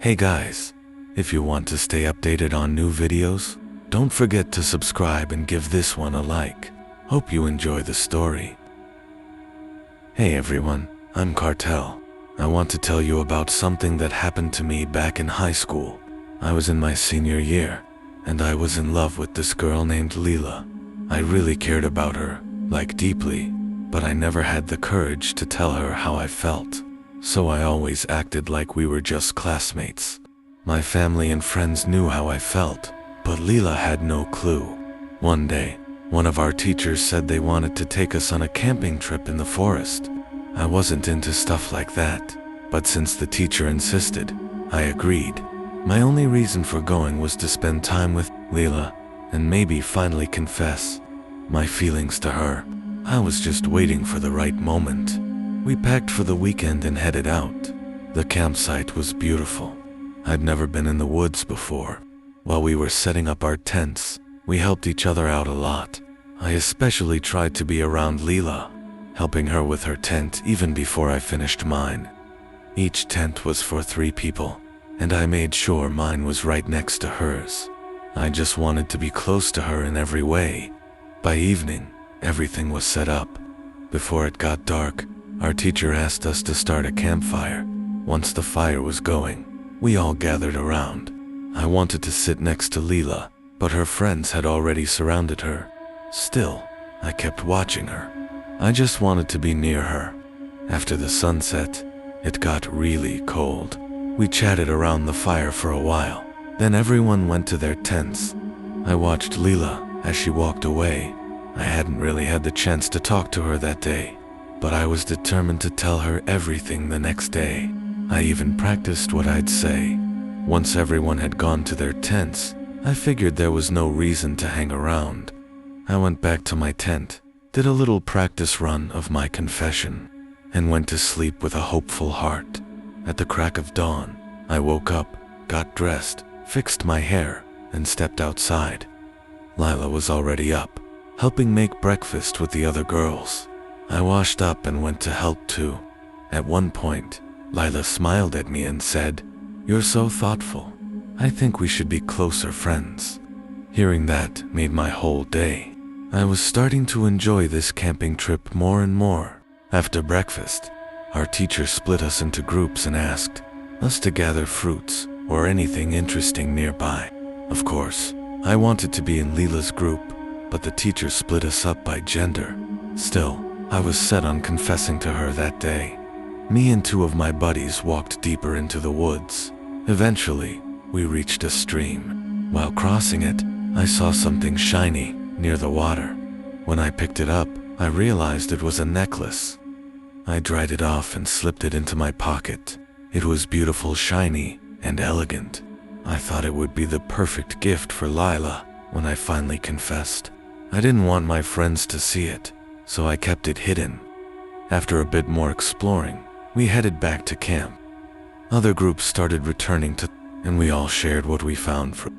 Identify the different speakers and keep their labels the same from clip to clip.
Speaker 1: Hey guys, if you want to stay updated on new videos, don't forget to subscribe and give this one a like. Hope you enjoy the story. Hey everyone, I'm Cartel. I want to tell you about something that happened to me back in high school. I was in my senior year, and I was in love with this girl named Lila. I really cared about her, like deeply, but I never had the courage to tell her how I felt. So I always acted like we were just classmates. My family and friends knew how I felt, but Lila had no clue. One day, one of our teachers said they wanted to take us on a camping trip in the forest. I wasn't into stuff like that, but since the teacher insisted, I agreed. My only reason for going was to spend time with Lila and maybe finally confess my feelings to her. I was just waiting for the right moment. We packed for the weekend and headed out. The campsite was beautiful. I'd never been in the woods before. While we were setting up our tents, we helped each other out a lot. I especially tried to be around Lila, helping her with her tent even before I finished mine. Each tent was for 3 people, and I made sure mine was right next to hers. I just wanted to be close to her in every way. By evening, everything was set up. Before it got dark, our teacher asked us to start a campfire. Once the fire was going, we all gathered around. I wanted to sit next to Lila, but her friends had already surrounded her. Still, I kept watching her. I just wanted to be near her. After the sunset, it got really cold. We chatted around the fire for a while. Then everyone went to their tents. I watched Lila as she walked away. I hadn't really had the chance to talk to her that day, but I was determined to tell her everything the next day. I even practiced what I'd say. Once everyone had gone to their tents, I figured there was no reason to hang around. I went back to my tent, did a little practice run of my confession, and went to sleep with a hopeful heart. At the crack of dawn, I woke up, got dressed, fixed my hair, and stepped outside. Lila was already up, helping make breakfast with the other girls. I washed up and went to help too. At one point, Lila smiled at me and said, "You're so thoughtful. I think we should be closer friends." Hearing that made my whole day. I was starting to enjoy this camping trip more and more. After breakfast, our teacher split us into groups and asked us to gather fruits or anything interesting nearby. Of course, I wanted to be in Lila's group, but the teacher split us up by gender. Still, I was set on confessing to her that day. Me and 2 of my buddies walked deeper into the woods. Eventually, we reached a stream. While crossing it, I saw something shiny near the water. When I picked it up, I realized it was a necklace. I dried it off and slipped it into my pocket. It was beautiful, shiny, and elegant. I thought it would be the perfect gift for Lila when I finally confessed. I didn't want my friends to see it, so I kept it hidden. After a bit more exploring, we headed back to camp. Other groups started returning and we all shared what we found from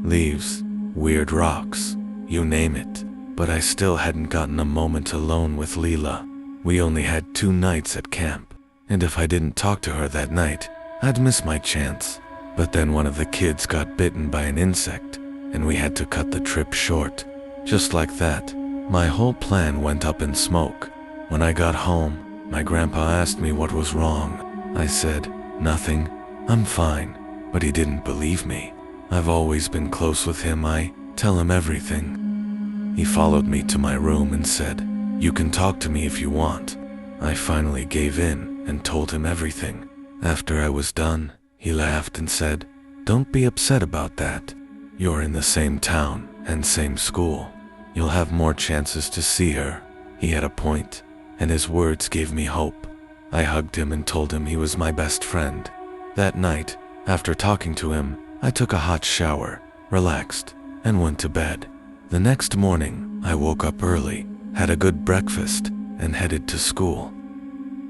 Speaker 1: leaves, weird rocks, you name it. But I still hadn't gotten a moment alone with Lila. We only had 2 nights at camp, and if I didn't talk to her that night, I'd miss my chance. But then one of the kids got bitten by an insect, and we had to cut the trip short. Just like that, my whole plan went up in smoke. When I got home, my grandpa asked me what was wrong. I said, "Nothing, I'm fine," but he didn't believe me. I've always been close with him. I tell him everything. He followed me to my room and said, "You can talk to me if you want." I finally gave in and told him everything. After I was done, he laughed and said, "Don't be upset about that. You're in the same town and same school. You'll have more chances to see her." He had a point, and his words gave me hope. I hugged him and told him he was my best friend. That night, after talking to him, I took a hot shower, relaxed, and went to bed. The next morning, I woke up early, had a good breakfast, and headed to school.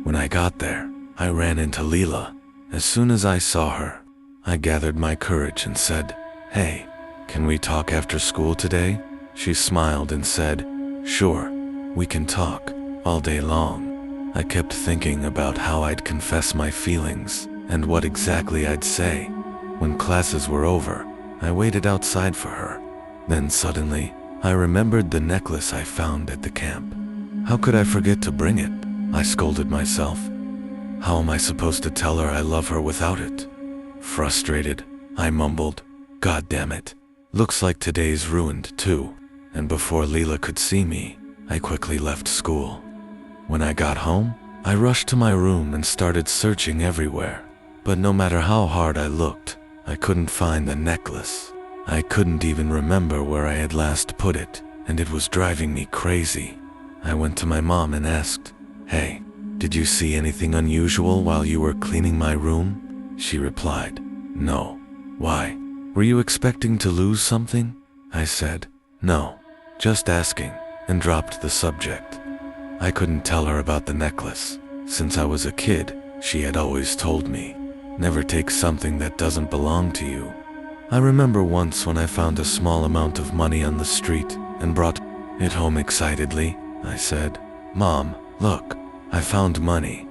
Speaker 1: When I got there, I ran into Lila. As soon as I saw her, I gathered my courage and said, "Hey, can we talk after school today?" She smiled and said, "Sure, we can talk all day long." I kept thinking about how I'd confess my feelings, and what exactly I'd say. When classes were over, I waited outside for her. Then suddenly, I remembered the necklace I found at the camp. How could I forget to bring it? I scolded myself. How am I supposed to tell her I love her without it? Frustrated, I mumbled, "God damn it. Looks like today's ruined too." And before Lila could see me, I quickly left school. When I got home, I rushed to my room and started searching everywhere. But no matter how hard I looked, I couldn't find the necklace. I couldn't even remember where I had last put it, and it was driving me crazy. I went to my mom and asked, "Hey, did you see anything unusual while you were cleaning my room?" She replied, "No." "Why? Were you expecting to lose something?" I said, "No, just asking," and dropped the subject. I couldn't tell her about the necklace. Since I was a kid, she had always told me, "Never take something that doesn't belong to you." I remember once when I found a small amount of money on the street and brought it home excitedly. I said, "Mom, look, I found money."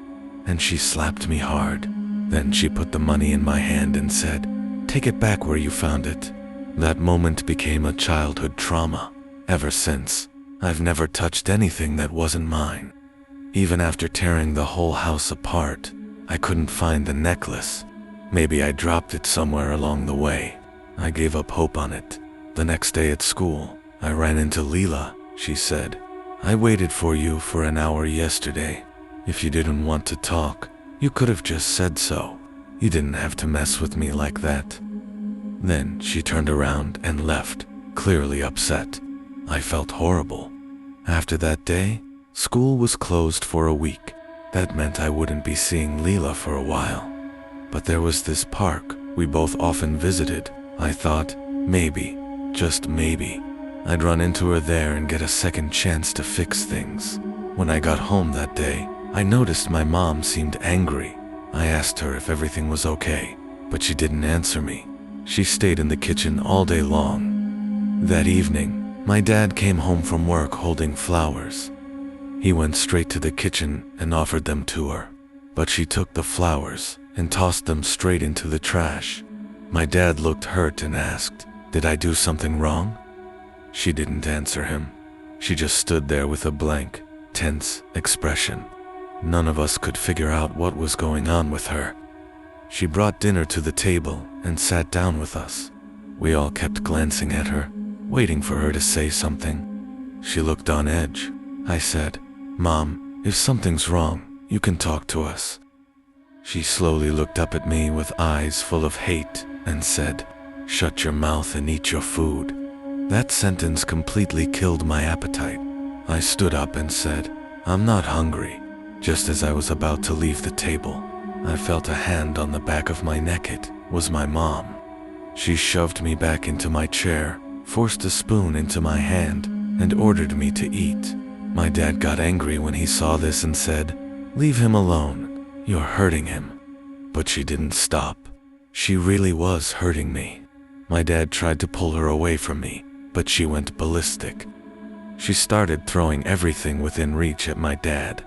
Speaker 1: And she slapped me hard. Then she put the money in my hand and said, "Take it back where you found it." That moment became a childhood trauma. Ever since, I've never touched anything that wasn't mine. Even after tearing the whole house apart, I couldn't find the necklace. Maybe I dropped it somewhere along the way. I gave up hope on it. The next day at school, I ran into Lila. She said, "I waited for you for an hour yesterday. If you didn't want to talk, you could have just said so. You didn't have to mess with me like that." Then she turned around and left, clearly upset. I felt horrible. After that day, school was closed for a week. That meant I wouldn't be seeing Lila for a while. But there was this park we both often visited. I thought, maybe, just maybe, I'd run into her there and get a second chance to fix things. When I got home that day, I noticed my mom seemed angry. I asked her if everything was okay, but she didn't answer me. She stayed in the kitchen all day long. That evening, my dad came home from work holding flowers. He went straight to the kitchen and offered them to her, but she took the flowers and tossed them straight into the trash. My dad looked hurt and asked, "Did I do something wrong?" She didn't answer him. She just stood there with a blank, tense expression. None of us could figure out what was going on with her. She brought dinner to the table and sat down with us. We all kept glancing at her, waiting for her to say something. She looked on edge. I said, "Mom, if something's wrong, you can talk to us." She slowly looked up at me with eyes full of hate and said, "Shut your mouth and eat your food." That sentence completely killed my appetite. I stood up and said, "I'm not hungry." Just as I was about to leave the table, I felt a hand on the back of my neck. It was my mom. She shoved me back into my chair, forced a spoon into my hand, and ordered me to eat. My dad got angry when he saw this and said, "Leave him alone. You're hurting him." But she didn't stop. She really was hurting me. My dad tried to pull her away from me, but she went ballistic. She started throwing everything within reach at my dad.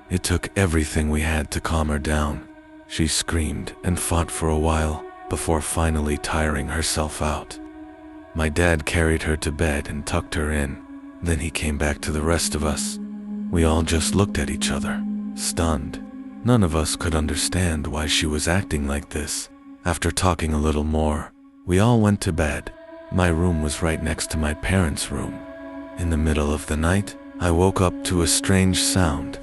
Speaker 1: It took everything we had to calm her down. She screamed and fought for a while before finally tiring herself out. My dad carried her to bed and tucked her in. Then he came back to the rest of us. We all just looked at each other, stunned. None of us could understand why she was acting like this. After talking a little more, we all went to bed. My room was right next to my parents' room. In the middle of the night, I woke up to a strange sound.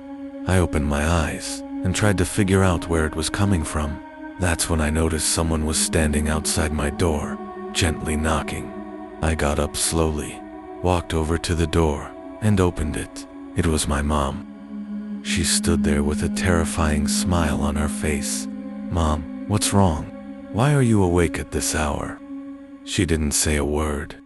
Speaker 1: I opened my eyes and tried to figure out where it was coming from. That's when I noticed someone was standing outside my door, gently knocking. I got up slowly, walked over to the door, and opened it. It was my mom. She stood there with a terrifying smile on her face. "Mom, what's wrong? Why are you awake at this hour?" She didn't say a word.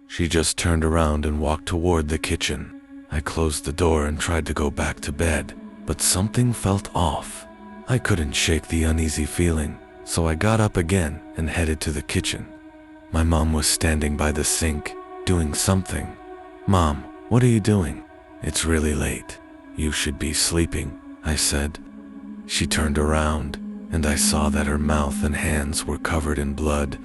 Speaker 1: She just turned around and walked toward the kitchen. I closed the door and tried to go back to bed, but something felt off. I couldn't shake the uneasy feeling, so I got up again and headed to the kitchen. My mom was standing by the sink, doing something. "Mom, what are you doing? It's really late. You should be sleeping," I said. She turned around, and I saw that her mouth and hands were covered in blood.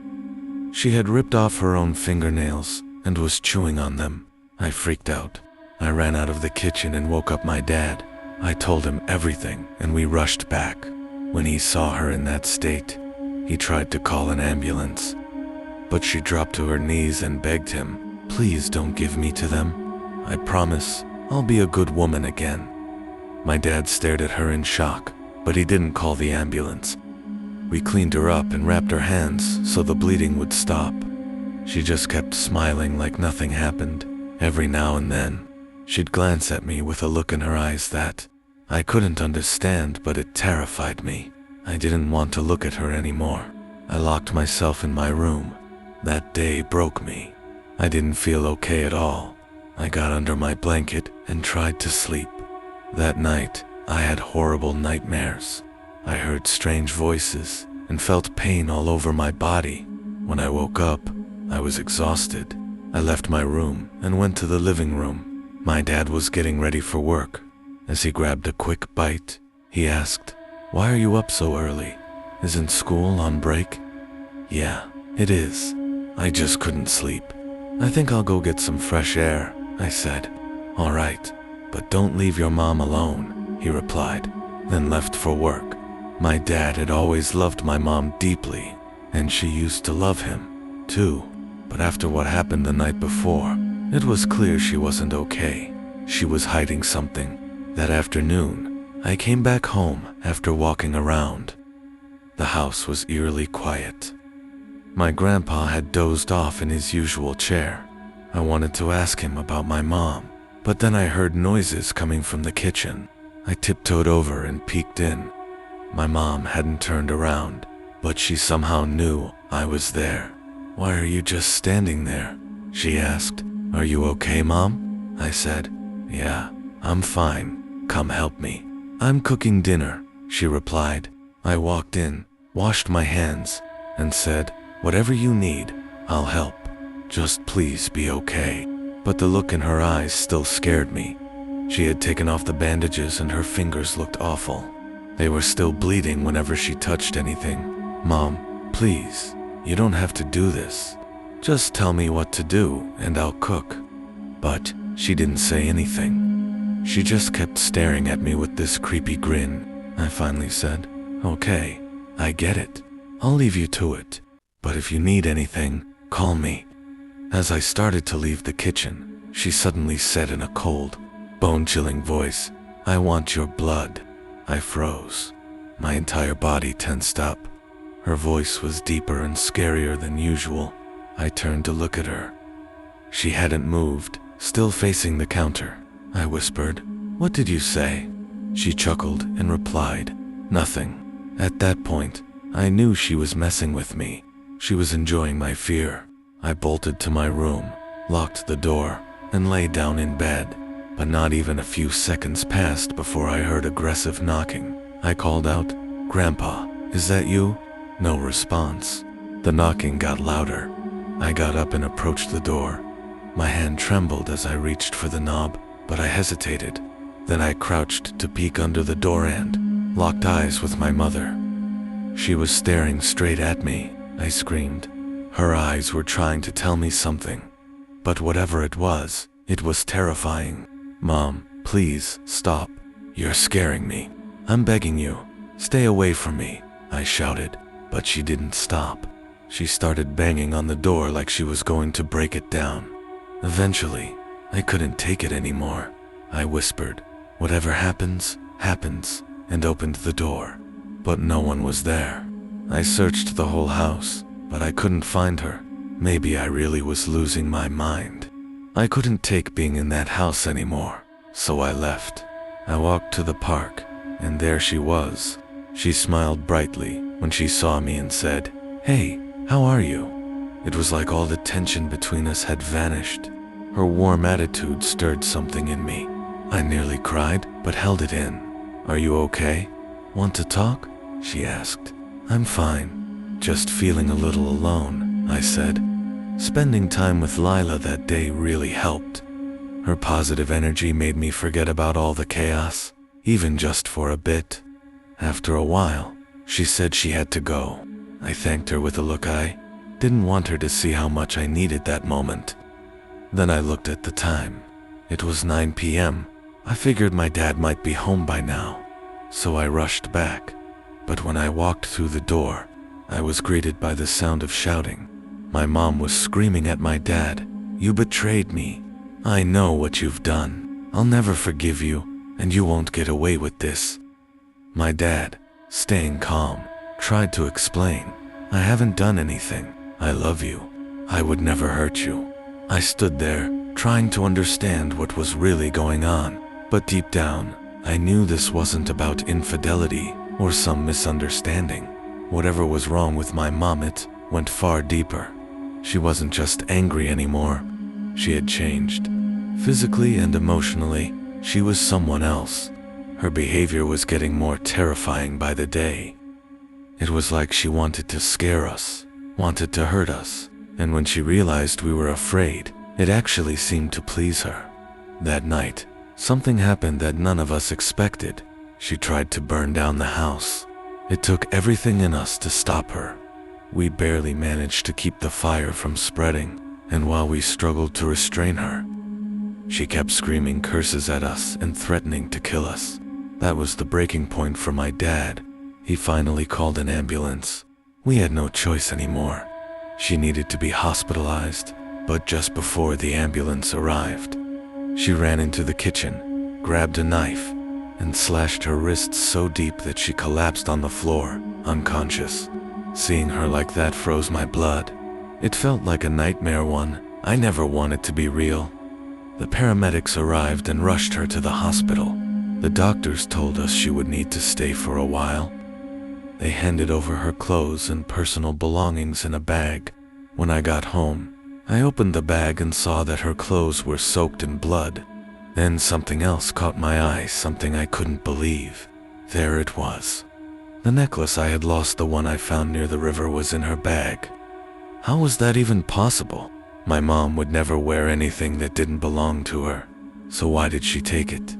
Speaker 1: She had ripped off her own fingernails and was chewing on them. I freaked out. I ran out of the kitchen and woke up my dad. I told him everything and we rushed back. When he saw her in that state, he tried to call an ambulance, but she dropped to her knees and begged him, "Please don't give me to them. I promise I'll be a good woman again." My dad stared at her in shock, but he didn't call the ambulance. We cleaned her up and wrapped her hands so the bleeding would stop. She just kept smiling like nothing happened. Every now and then, she'd glance at me with a look in her eyes that I couldn't understand, but it terrified me. I didn't want to look at her anymore. I locked myself in my room. That day broke me. I didn't feel okay at all. I got under my blanket and tried to sleep. That night, I had horrible nightmares. I heard strange voices and felt pain all over my body. When I woke up, I was exhausted. I left my room and went to the living room. My dad was getting ready for work. As he grabbed a quick bite, he asked, "Why are you up so early? Isn't school on break?" "Yeah, it is. I just couldn't sleep. I think I'll go get some fresh air," I said. "All right, but don't leave your mom alone," he replied, then left for work. My dad had always loved my mom deeply, and she used to love him, too. But after what happened the night before, it was clear she wasn't okay. She was hiding something. That afternoon, I came back home after walking around. The house was eerily quiet. My grandpa had dozed off in his usual chair. I wanted to ask him about my mom, but then I heard noises coming from the kitchen. I tiptoed over and peeked in. My mom hadn't turned around, but she somehow knew I was there. "Why are you just standing there?" she asked. "Are you okay, Mom?" I said. "Yeah, I'm fine. Come help me. I'm cooking dinner," she replied. I walked in, washed my hands, and said, "Whatever you need, I'll help. Just please be okay." But the look in her eyes still scared me. She had taken off the bandages and her fingers looked awful. They were still bleeding whenever she touched anything. "Mom, please, you don't have to do this. Just tell me what to do and I'll cook." But she didn't say anything. She just kept staring at me with this creepy grin. I finally said, "Okay, I get it. I'll leave you to it. But if you need anything, call me." As I started to leave the kitchen, she suddenly said in a cold, bone-chilling voice, "I want your blood." I froze. My entire body tensed up. Her voice was deeper and scarier than usual. I turned to look at her. She hadn't moved, still facing the counter. I whispered, "What did you say?" She chuckled and replied, "Nothing." At that point, I knew she was messing with me. She was enjoying my fear. I bolted to my room, locked the door, and lay down in bed. But not even a few seconds passed before I heard aggressive knocking. I called out, "Grandpa, is that you?" No response. The knocking got louder. I got up and approached the door. My hand trembled as I reached for the knob, but I hesitated. Then I crouched to peek under the door and locked eyes with my mother. She was staring straight at me. I screamed. Her eyes were trying to tell me something, but whatever it was terrifying. "Mom, please, stop. You're scaring me. I'm begging you. Stay away from me," I shouted, but she didn't stop. She started banging on the door like she was going to break it down. Eventually, I couldn't take it anymore. I whispered, "Whatever happens, happens," and opened the door. But no one was there. I searched the whole house, but I couldn't find her. Maybe I really was losing my mind. I couldn't take being in that house anymore, so I left. I walked to the park, and there she was. She smiled brightly when she saw me and said, "Hey, how are you?" It was like all the tension between us had vanished. Her warm attitude stirred something in me. I nearly cried, but held it in. "Are you okay? Want to talk?" she asked. "I'm fine. Just feeling a little alone," I said. Spending time with Lila that day really helped. Her positive energy made me forget about all the chaos, even just for a bit. After a while, She said she had to go. I thanked her with a look. I didn't want her to see how much I needed that moment. Then I looked at the time. It was 9 p.m. I figured my dad might be home by now, so I rushed back. But when I walked through the door, I was greeted by the sound of shouting. My mom was screaming at my dad, "You betrayed me. I know what you've done. I'll never forgive you, and you won't get away with this." My dad, staying calm, tried to explain, "I haven't done anything. I love you. I would never hurt you." I stood there, trying to understand what was really going on, but deep down, I knew this wasn't about infidelity or some misunderstanding. Whatever was wrong with my mom, it went far deeper. She wasn't just angry anymore. She had changed. Physically and emotionally, she was someone else. Her behavior was getting more terrifying by the day. It was like she wanted to scare us, wanted to hurt us, and when she realized we were afraid, it actually seemed to please her. That night, something happened that none of us expected. She tried to burn down the house. It took everything in us to stop her. We barely managed to keep the fire from spreading, and while we struggled to restrain her, she kept screaming curses at us and threatening to kill us. That was the breaking point for my dad. He finally called an ambulance. We had no choice anymore. She needed to be hospitalized, but just before the ambulance arrived, she ran into the kitchen, grabbed a knife, and slashed her wrists so deep that she collapsed on the floor, unconscious. Seeing her like that froze my blood. It felt like a nightmare one. I never wanted to be real. The paramedics arrived and rushed her to the hospital. The doctors told us she would need to stay for a while. They handed over her clothes and personal belongings in a bag. When I got home, I opened the bag and saw that her clothes were soaked in blood. Then something else caught my eye, something I couldn't believe. There it was. The necklace I had lost, the one I found near the river, was in her bag. How was that even possible? My mom would never wear anything that didn't belong to her. So why did she take it?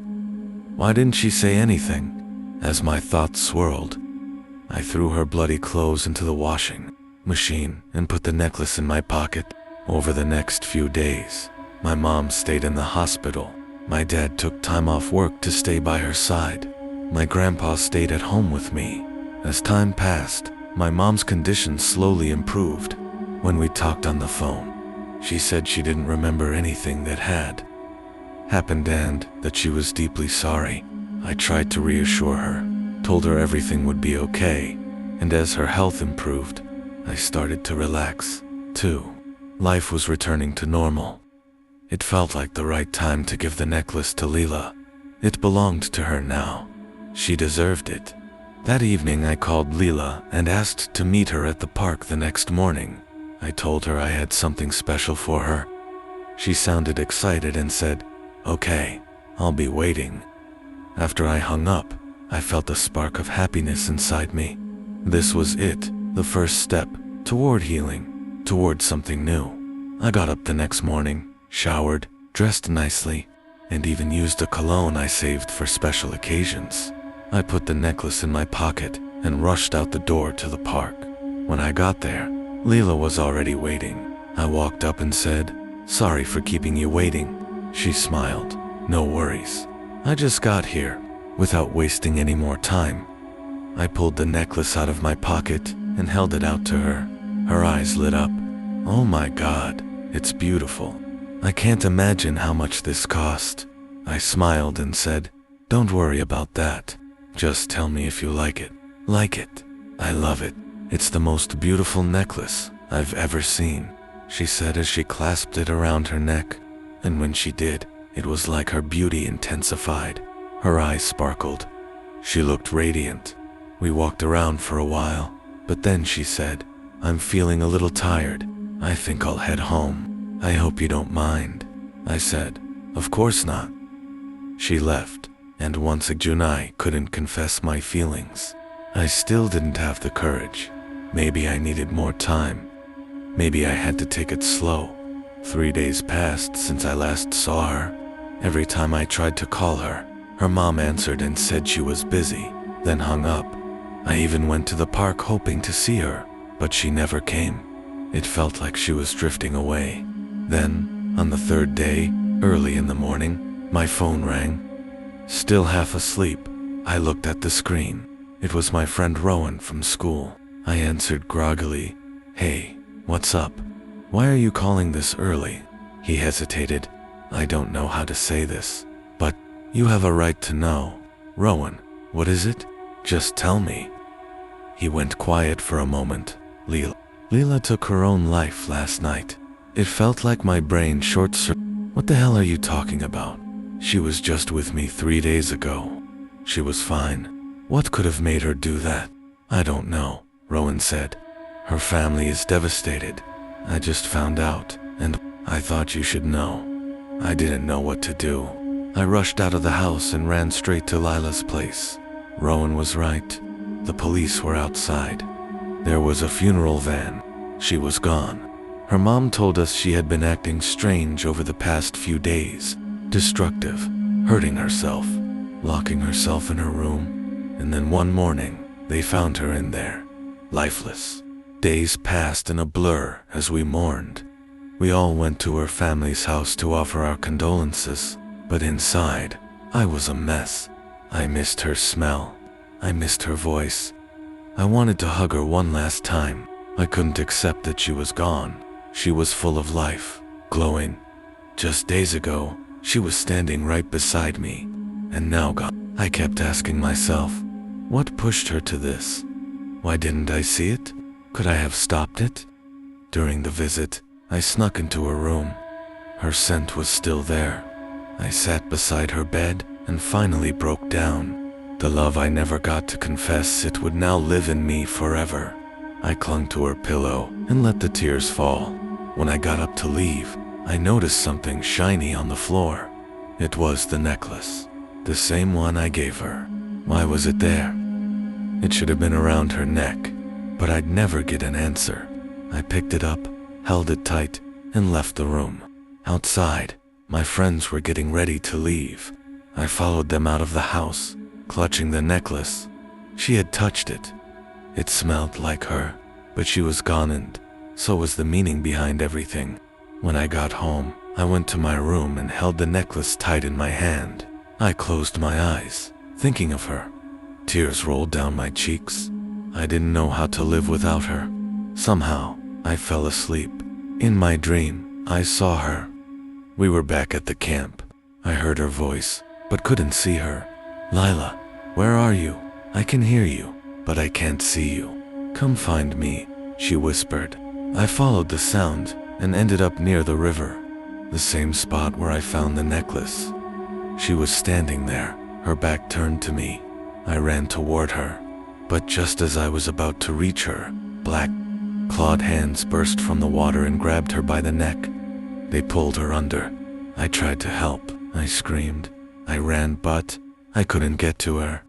Speaker 1: Why didn't she say anything? As my thoughts swirled, I threw her bloody clothes into the washing machine and put the necklace in my pocket. Over the next few days, my mom stayed in the hospital. My dad took time off work to stay by her side. My grandpa stayed at home with me. As time passed, my mom's condition slowly improved. When we talked on the phone, she said she didn't remember anything that had happened and that she was deeply sorry. I tried to reassure her, told her everything would be okay, and as her health improved, I started to relax, too. Life was returning to normal. It felt like the right time to give the necklace to Lila. It belonged to her now. She deserved it. That evening I called Lila and asked to meet her at the park the next morning. I told her I had something special for her. She sounded excited and said, "Okay, I'll be waiting." After I hung up, I felt a spark of happiness inside me. This was it, the first step toward healing, toward something new. I got up the next morning, showered, dressed nicely, and even used a cologne I saved for special occasions. I put the necklace in my pocket and rushed out the door to the park. When I got there, Lila was already waiting. I walked up and said, "Sorry for keeping you waiting." She smiled. "No worries. I just got here." Without wasting any more time, I pulled the necklace out of my pocket and held it out to her. Her eyes lit up. "Oh my God, it's beautiful. I can't imagine how much this cost." I smiled and said, "Don't worry about that. Just tell me if you like it." "Like it? I love it. It's the most beautiful necklace I've ever seen," she said as she clasped it around her neck. And when she did, it was like her beauty intensified. Her eyes sparkled. She looked radiant. We walked around for a while, but then she said, "I'm feeling a little tired. I think I'll head home. I hope you don't mind." I said, "Of course not." She left, and once again I couldn't confess my feelings. I still didn't have the courage. Maybe I needed more time. Maybe I had to take it slow. 3 days passed since I last saw her. Every time I tried to call her, her mom answered and said she was busy, then hung up. I even went to the park hoping to see her, but she never came. It felt like she was drifting away. Then, on the third day, early in the morning, my phone rang. Still half asleep, I looked at the screen. It was my friend Rowan from school. I answered groggily, "Hey, what's up? Why are you calling this early?" He hesitated. "I don't know how to say this, but you have a right to know." "Rowan, what is it? Just tell me." He went quiet for a moment. Lila took her own life last night. It felt like my brain short-circuited. What the hell are you talking about? She was just with me 3 days ago. She was fine. What could have made her do that? I don't know, Rowan said. Her family is devastated. I just found out, and I thought you should know. I didn't know what to do. I rushed out of the house and ran straight to Lila's place. Rowan was right. The police were outside. There was a funeral van. She was gone. Her mom told us she had been acting strange over the past few days. Destructive, hurting herself, locking herself in her room. And then one morning, they found her in there, lifeless. Days passed in a blur as we mourned. We all went to her family's house to offer our condolences, but inside, I was a mess. I missed her smell. I missed her voice. I wanted to hug her one last time. I couldn't accept that she was gone. She was full of life, glowing. Just days ago, she was standing right beside me, and now gone. I kept asking myself, what pushed her to this? Why didn't I see it? Could I have stopped it? During the visit, I snuck into her room. Her scent was still there. I sat beside her bed and finally broke down. The love I never got to confess, it would now live in me forever. I clung to her pillow and let the tears fall. When I got up to leave, I noticed something shiny on the floor. It was the necklace, the same one I gave her. Why was it there? It should have been around her neck, but I'd never get an answer. I picked it up, held it tight, and left the room. Outside, my friends were getting ready to leave. I followed them out of the house, clutching the necklace. She had touched it. It smelled like her, but she was gone, and so was the meaning behind everything. When I got home, I went to my room and held the necklace tight in my hand. I closed my eyes, thinking of her. Tears rolled down my cheeks. I didn't know how to live without her. Somehow, I fell asleep. In my dream, I saw her. We were back at the camp. I heard her voice, but couldn't see her. "Lila, where are you? I can hear you, but I can't see you. Come find me," she whispered. I followed the sound and ended up near the river, the same spot where I found the necklace. She was standing there, her back turned to me. I ran toward her, but just as I was about to reach her, black, clawed hands burst from the water and grabbed her by the neck. They pulled her under. I tried to help. I screamed. I ran, but I couldn't get to her.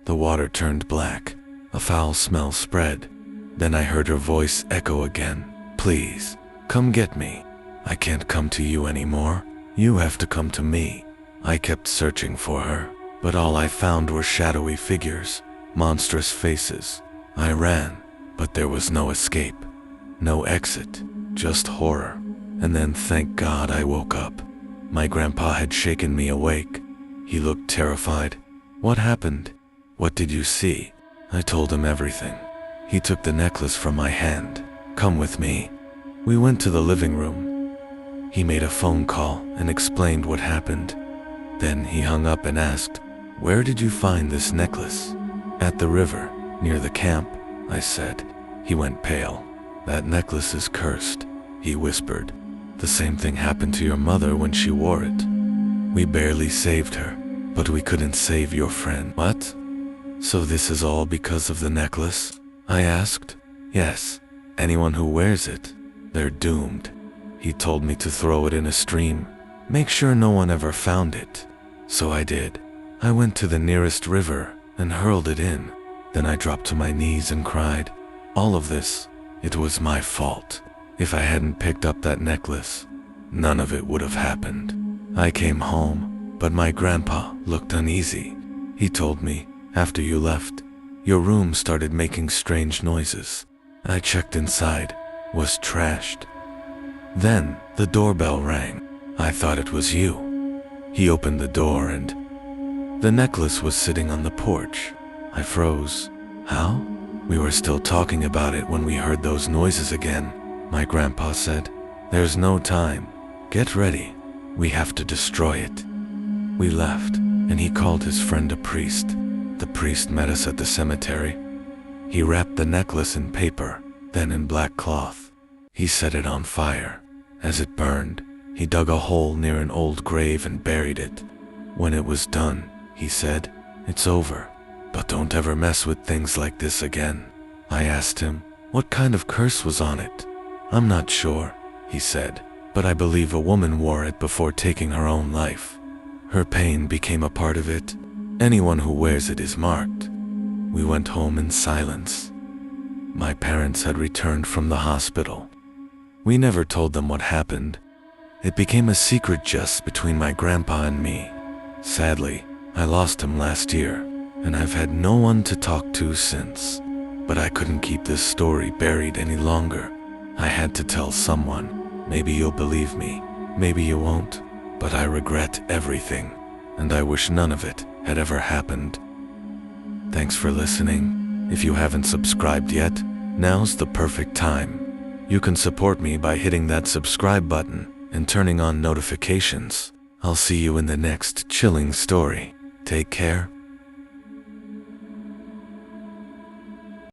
Speaker 1: The water turned black. A foul smell spread. Then I heard her voice echo again. "Please, come get me. I can't come to you anymore. You have to come to me." I kept searching for her, but all I found were shadowy figures, monstrous faces. I ran, but there was no escape, no exit, just horror. And then, thank God, I woke up. My grandpa had shaken me awake. He looked terrified. "What happened? What did you see?" I told him everything. He took the necklace from my hand. "Come with me." We went to the living room. He made a phone call and explained what happened. Then he hung up and asked, "Where did you find this necklace?" "At the river, near the camp," I said. He went pale. "That necklace is cursed," he whispered. "The same thing happened to your mother when she wore it. We barely saved her, but we couldn't save your friend." "What? So this is all because of the necklace?" I asked. "Yes. Anyone who wears it, they're doomed." He told me to throw it in a stream. Make sure no one ever found it. So I did. I went to the nearest river and hurled it in. Then I dropped to my knees and cried. All of this, it was my fault. If I hadn't picked up that necklace, none of it would have happened. I came home, but my grandpa looked uneasy. He told me, "After you left, Your room started making strange noises. I checked inside, was trashed. Then the doorbell rang. I thought it was you. He opened the door and the necklace was sitting on the porch. I froze. How? We were still talking about it when we heard those noises again. My grandpa said, "There's no time. Get ready. We have to destroy it." We left, and he called his friend a priest. The priest met us at the cemetery. He wrapped the necklace in paper, then in black cloth. He set it on fire. As it burned, he dug a hole near an old grave and buried it. When it was done, he said, "It's over, but don't ever mess with things like this again." I asked him, what kind of curse was on it? "I'm not sure," he said, "but I believe a woman wore it before taking her own life. Her pain became a part of it. Anyone who wears it is marked." We went home in silence. My parents had returned from the hospital. We never told them what happened. It became a secret just between my grandpa and me. Sadly, I lost him last year, and I've had no one to talk to since. But I couldn't keep this story buried any longer. I had to tell someone. Maybe you'll believe me, maybe you won't, but I regret everything, and I wish none of it had ever happened. Thanks for listening. If you haven't subscribed yet, now's the perfect time. You can support me by hitting that subscribe button and turning on notifications. I'll see you in the next chilling story. Take care.